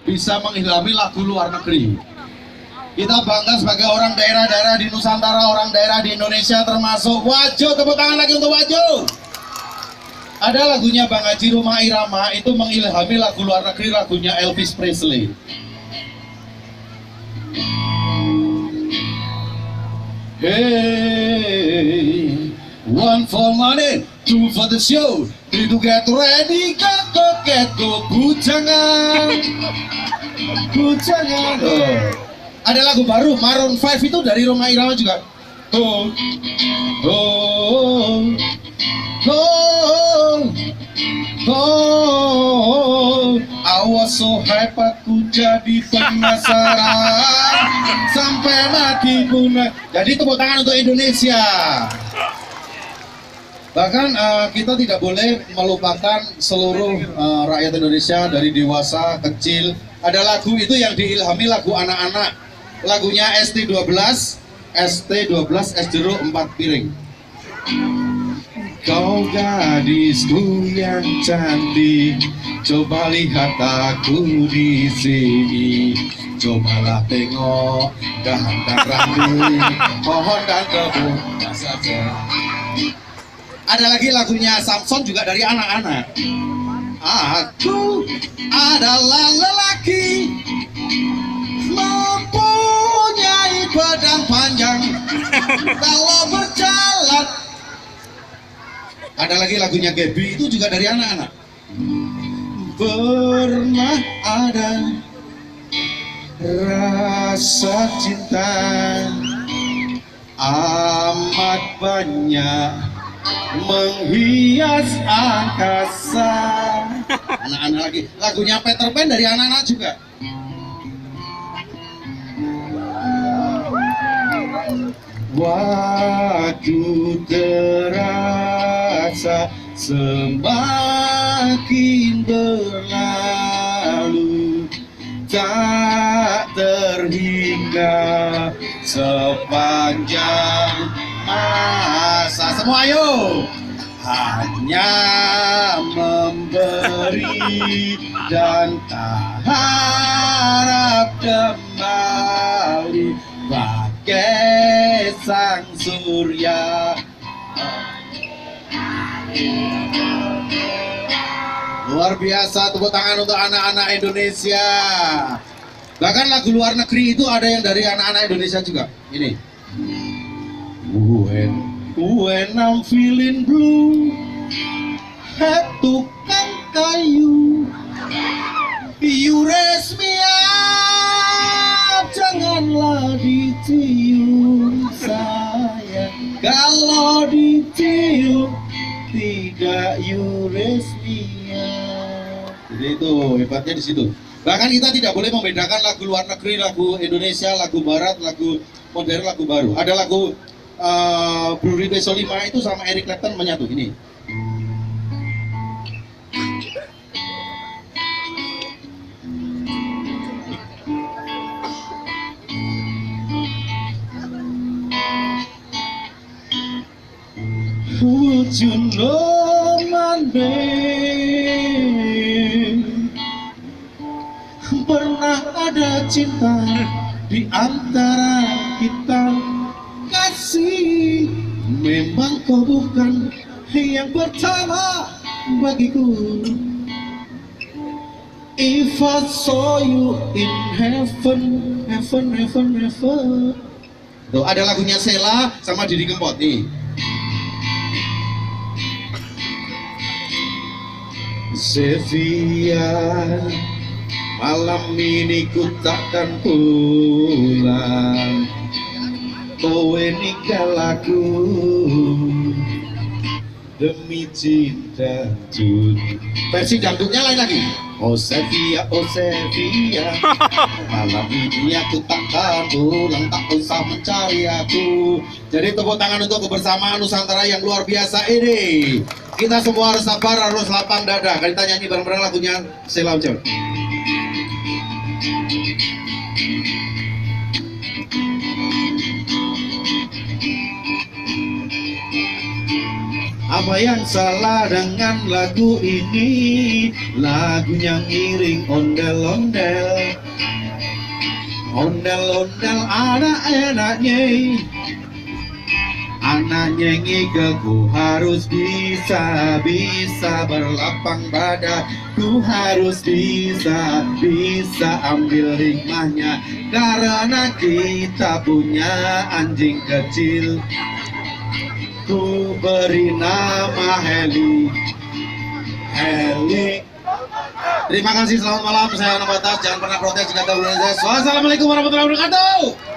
bisa mengilhami lagu luar negeri. Kita bangga sebagai orang daerah-daerah di Nusantara, orang daerah di Indonesia termasuk Wajo. Tepuk tangan lagi untuk Wajo. Ada lagunya Bang Haji Rhoma Irama, itu mengilhami lagu luar negeri, lagunya Elvis Presley. Hey, one for money, two for the show, three to get ready, get go, bujangan. Ada lagu baru Maroon 5 itu dari Rhoma Irama juga. Oh, oh, oh, oh, I was so hype, aku jadi penasaran sampai mati pun. Jadi tepuk tangan untuk Indonesia. Bahkan kita tidak boleh melupakan seluruh rakyat Indonesia dari dewasa, kecil. Ada lagu itu yang diilhami lagu anak-anak. Lagunya ST12 es jeruk 4 piring. Kau gadisku yang cantik, coba lihat aku di sini. Cobalah tengok dahan dan rambut, pohon dan kebun saja. Ada lagi lagunya Samson juga dari anak-anak. Aku adalah lelaki mempunyai badan panjang kalau berjalan. Ada lagi lagunya Gaby, itu juga dari anak-anak. Pernah ada rasa cinta amat banyak menghias angkasa. Anak-anak lagi. Lagunya Peter Pan dari anak-anak juga. Waktu terasa semakin berlalu, tak terhingga sepanjang masa. Semua ayo. Hanya memberi dan tak harap kembali bagai sang surya. Luar biasa, tepuk tangan untuk anak-anak Indonesia. Bahkan lagu luar negeri itu ada yang dari anak-anak Indonesia juga. Ini. When I'm feeling blue, tukang kayu, you raise me up, janganlah ditiup sayang. Kalau ditiup, tidak you raise me up. Jadi itu hebatnya di situ. Bahkan kita tidak boleh membedakan lagu luar negeri, lagu Indonesia, lagu barat, lagu modern, lagu baru. Ada lagu Blue Ridge Solima itu sama Eric Clapton menyatu ini. Would you know my name? Pernah ada cinta di antara kita. Kasih, memang kau bukan yang pertama bagiku. If I saw you in heaven. Tuh ada lagunya Sheila sama Didi Kempot nih. Sevilla, malam ini ku takkan pulang. Kowe ninggal aku demi cinta dangdut. Versi dangdutnya lain lagi. Oh Sevilla, malam ini aku takkan pulang, tak usah mencari aku. Jadi tepuk tangan untuk kebersamaan Nusantara yang luar biasa ini. Kita semua harus sabar, harus lapang dada. Kita nyanyi bareng-bareng lagunya Sheila On. Apa yang salah dengan lagu ini? Lagunya ngiring ondel-ondel. Ondel-ondel anak-anaknya, anaknya ngigel, harus bisa berlapang dada, ku harus bisa ambil hikmahnya, karena kita punya anjing kecil, ku beri nama Heli. Terima kasih, selamat malam. Saya Anam Batas. Jangan pernah protes jika tak benar. Wassalamualaikum warahmatullahi wabarakatuh.